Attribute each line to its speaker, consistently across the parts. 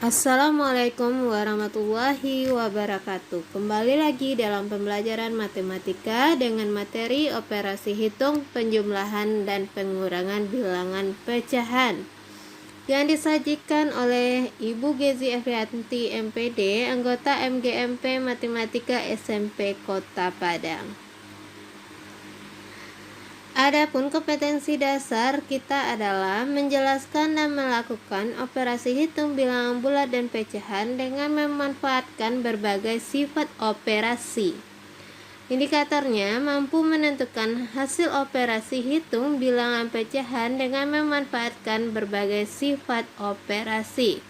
Speaker 1: Assalamualaikum warahmatullahi wabarakatuh. Kembali lagi dalam pembelajaran matematika dengan materi operasi hitung, penjumlahan, dan pengurangan bilangan pecahan yang disajikan oleh Ibu Gezi Efrianti MPD, anggota MGMP Matematika SMP Kota Padang. Adapun kompetensi dasar kita adalah menjelaskan dan melakukan operasi hitung bilangan bulat dan pecahan dengan memanfaatkan berbagai sifat operasi. Indikatornya mampu menentukan hasil operasi hitung bilangan pecahan dengan memanfaatkan berbagai sifat operasi.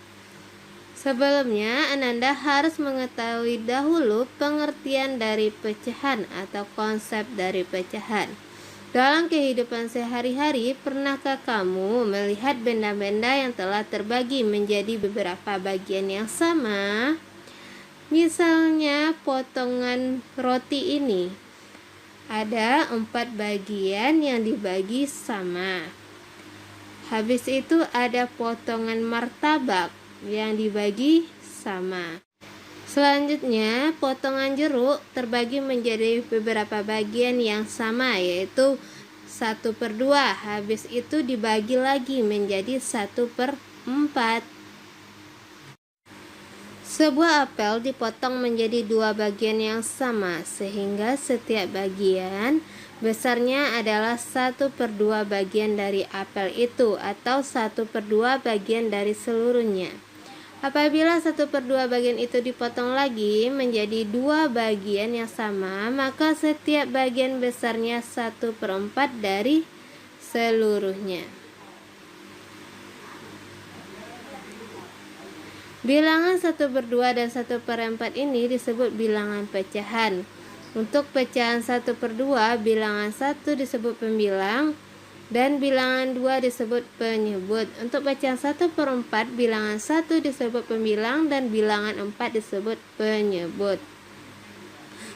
Speaker 1: Sebelumnya, Ananda harus mengetahui dahulu pengertian dari pecahan atau konsep dari pecahan. Dalam kehidupan sehari-hari, pernahkah kamu melihat benda-benda yang telah terbagi menjadi beberapa bagian yang sama? Misalnya potongan roti ini. Ada 4 bagian yang dibagi sama. Habis itu ada potongan martabak yang dibagi sama. Selanjutnya, potongan jeruk terbagi menjadi beberapa bagian yang sama, yaitu 1/2. Habis itu dibagi lagi menjadi 1/4. Sebuah apel dipotong menjadi 2 bagian yang sama, sehingga setiap bagian besarnya adalah 1/2 bagian dari apel itu, atau 1/2 bagian dari seluruhnya. Apabila 1/2 bagian itu dipotong lagi menjadi 2 bagian yang sama, maka setiap bagian besarnya 1/4 dari seluruhnya. Bilangan 1/2 dan 1/4 ini disebut bilangan pecahan. Untuk pecahan 1/2, bilangan 1 disebut pembilang dan bilangan 2 disebut penyebut. Untuk pecahan 1/4, bilangan 1 disebut pembilang dan bilangan 4 disebut penyebut.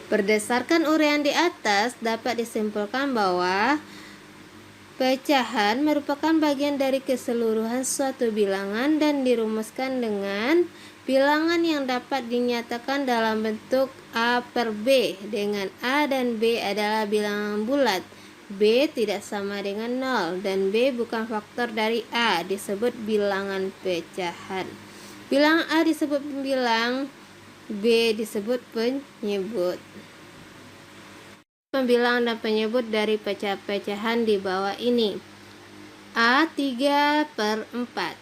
Speaker 1: Berdasarkan uraian di atas, dapat disimpulkan bahwa pecahan merupakan bagian dari keseluruhan suatu bilangan dan dirumuskan dengan bilangan yang dapat dinyatakan dalam bentuk A/B, dengan A dan B adalah bilangan bulat. B tidak sama dengan 0 dan B bukan faktor dari A, disebut bilangan pecahan. Bilangan A disebut pembilang, B disebut penyebut. Pembilang dan penyebut dari pecahan di bawah ini. A 3/4.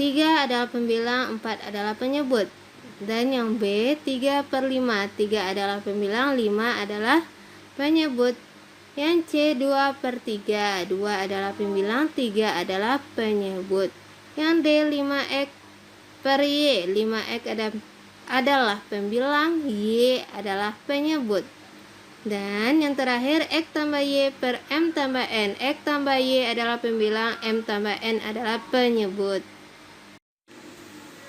Speaker 1: 3 adalah pembilang, 4 adalah penyebut. Dan yang B 3/5. 3 adalah pembilang, 5 adalah penyebut. Yang C 2/3, 2 adalah pembilang, 3 adalah penyebut. Yang D 5x/Y, 5x adalah pembilang, Y adalah penyebut. Dan yang terakhir X tambah Y per M tambah N, X tambah Y adalah pembilang, M tambah N adalah penyebut.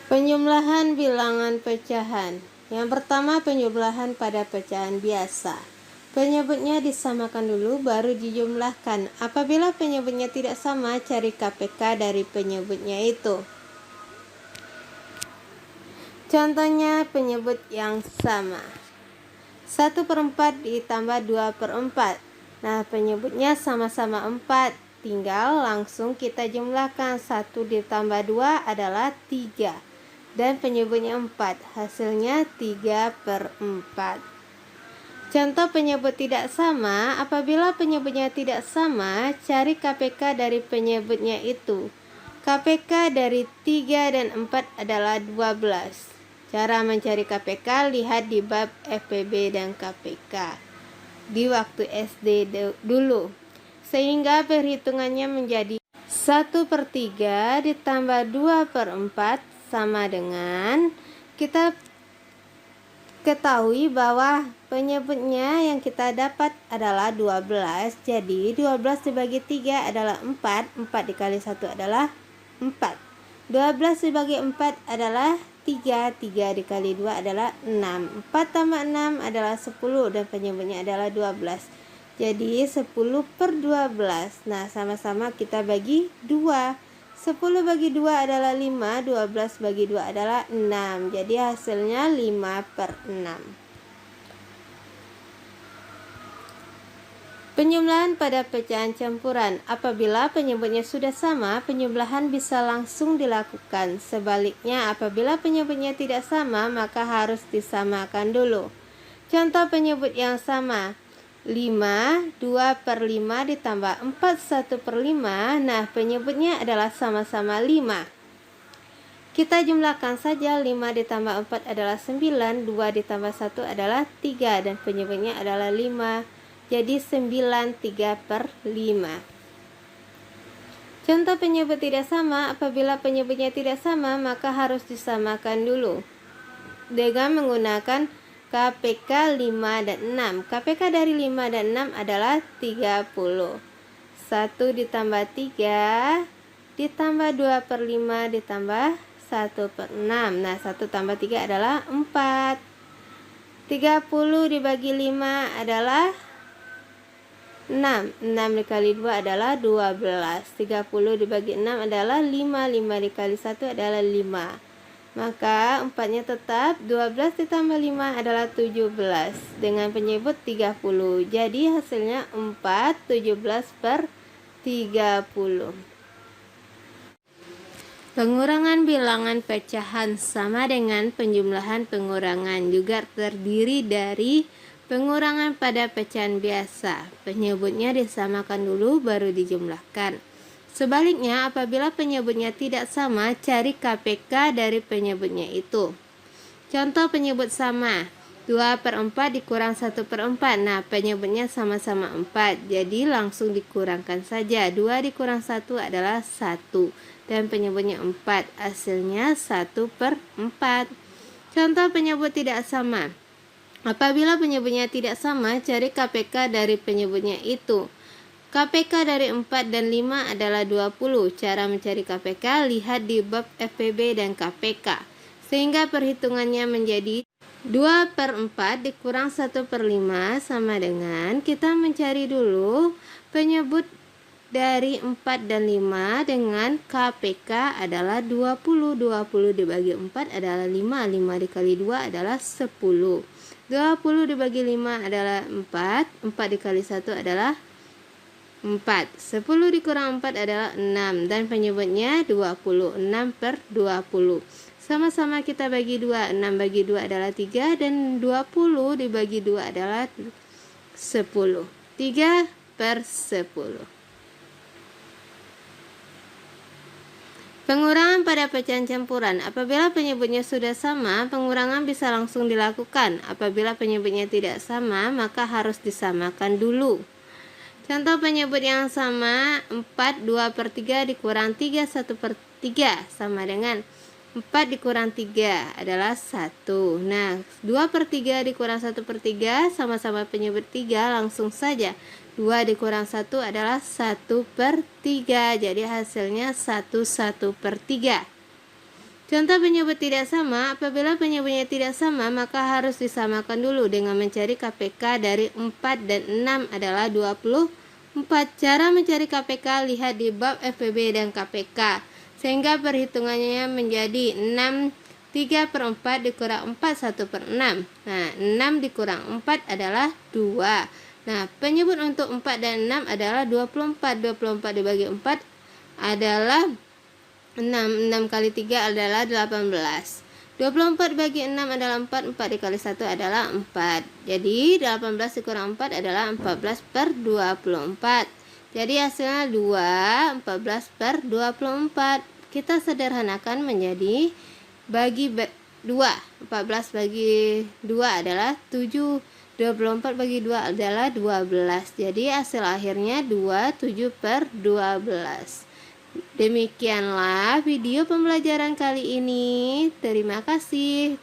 Speaker 1: Penjumlahan bilangan pecahan. Yang pertama, penjumlahan pada pecahan biasa. Penyebutnya disamakan dulu baru dijumlahkan. Apabila penyebutnya tidak sama, cari KPK dari penyebutnya itu. Contohnya penyebut yang sama. 1/4 ditambah 2/4. Nah, penyebutnya sama-sama 4. Tinggal langsung kita jumlahkan. 1 ditambah 2 adalah 3. Dan penyebutnya 4. Hasilnya 3/4. Contoh penyebut tidak sama. Apabila penyebutnya tidak sama, cari KPK dari penyebutnya itu. KPK dari 3 dan 4 adalah 12. Cara mencari KPK lihat di bab FPB dan KPK di waktu SD dulu. Sehingga perhitungannya menjadi 1/3 ditambah 2/4 sama dengan, kita ketahui bahwa penyebutnya yang kita dapat adalah 12. Jadi 12 dibagi 3 adalah 4. 4 dikali 1 adalah 4. 12 dibagi 4 adalah 3. 3 dikali 2 adalah 6. 4 tambah 6 adalah 10 dan penyebutnya adalah 12. Jadi 10/12. Nah, sama-sama kita bagi 2. 10 bagi 2 adalah 5, 12 bagi 2 adalah 6. Jadi hasilnya 5/6. Penjumlahan pada pecahan campuran. Apabila penyebutnya sudah sama, penjumlahan bisa langsung dilakukan. Sebaliknya, apabila penyebutnya tidak sama, maka harus disamakan dulu. Contoh penyebut yang sama. 5, 2/5 ditambah 4, 1/5. Nah, penyebutnya adalah sama-sama 5. Kita jumlahkan saja. 5 ditambah 4 adalah 9, 2 ditambah 1 adalah 3, dan penyebutnya adalah 5. Jadi 9 3/5. Contoh penyebut tidak sama. Apabila penyebutnya tidak sama, maka harus disamakan dulu dengan menggunakan KPK 5 dan 6. KPK dari 5 dan 6 adalah 30. 1 ditambah 3 ditambah 2/5 ditambah 1/6. Nah, 1 tambah 3 adalah 4. 30 dibagi 5 adalah 6. 6 dikali 2 adalah 12. 30 dibagi 6 adalah 5. 5 dikali 1 adalah 5. Maka 4-nya tetap. 12 ditambah 5 adalah 17. Dengan penyebut 30. Jadi hasilnya 4, 17/30. Pengurangan bilangan pecahan sama dengan penjumlahan pengurangan, juga terdiri dari pengurangan pada pecahan biasa. Penyebutnya disamakan dulu baru dijumlahkan. Sebaliknya, apabila penyebutnya tidak sama, cari KPK dari penyebutnya itu. Contoh penyebut sama. 2/4 dikurang 1/4. Nah, penyebutnya sama-sama 4. Jadi langsung dikurangkan saja. 2 dikurang 1 adalah 1. Dan penyebutnya 4. Hasilnya 1/4. Contoh penyebut tidak sama. Apabila penyebutnya tidak sama, cari KPK dari penyebutnya itu. KPK dari 4 dan 5 adalah 20. Cara mencari KPK lihat di bab FPB dan KPK. Sehingga perhitungannya menjadi 2/4 dikurang 1/5 sama dengan kita mencari dulu penyebut dari 4 dan 5 dengan KPK adalah 20. 20 dibagi 4 adalah 5. 5 dikali 2 adalah 10. 20 dibagi 5 adalah 4. 4 dikali 1 adalah 4. 10 dikurang 4 adalah 6. Dan penyebutnya 20. 6/20. Sama-sama kita bagi 2. 6 bagi 2 adalah 3. Dan 20 dibagi 2 adalah 10. 3/10. Pengurangan pada pecahan campuran. Apabila penyebutnya sudah sama, pengurangan bisa langsung dilakukan. Apabila penyebutnya tidak sama, maka harus disamakan dulu. Contoh penyebut yang sama. 4 2/3 dikurang 3 1/3 sama dengan 4 dikurang 3 adalah 1. Nah, 2/3 dikurang 1/3 sama-sama penyebut 3, langsung saja. 2 dikurang 1 adalah 1/3. Jadi hasilnya 1/3. Contoh penyebut tidak sama. Apabila penyebutnya tidak sama, maka harus disamakan dulu dengan mencari KPK dari 4 dan 6 adalah 24. Cara mencari KPK lihat di bab FPB dan KPK. Sehingga perhitungannya menjadi 6 3/4 dikurang 4 1/6. Nah, 6 dikurang 4 adalah 2. Nah, penyebut untuk 4 dan 6 adalah 24. 24 dibagi 4 adalah 6. 6 kali 3 adalah 18. 24 bagi 6 adalah 4. 4 dikali 1 adalah 4. Jadi 18 dikurang 4 adalah 14/24. Jadi hasilnya 2. 14/24. Kita sederhanakan menjadi bagi 2. 14 bagi 2 adalah 7. 24 bagi 2 adalah 12. Jadi hasil akhirnya 27/12. Demikianlah video pembelajaran kali ini. Terima kasih.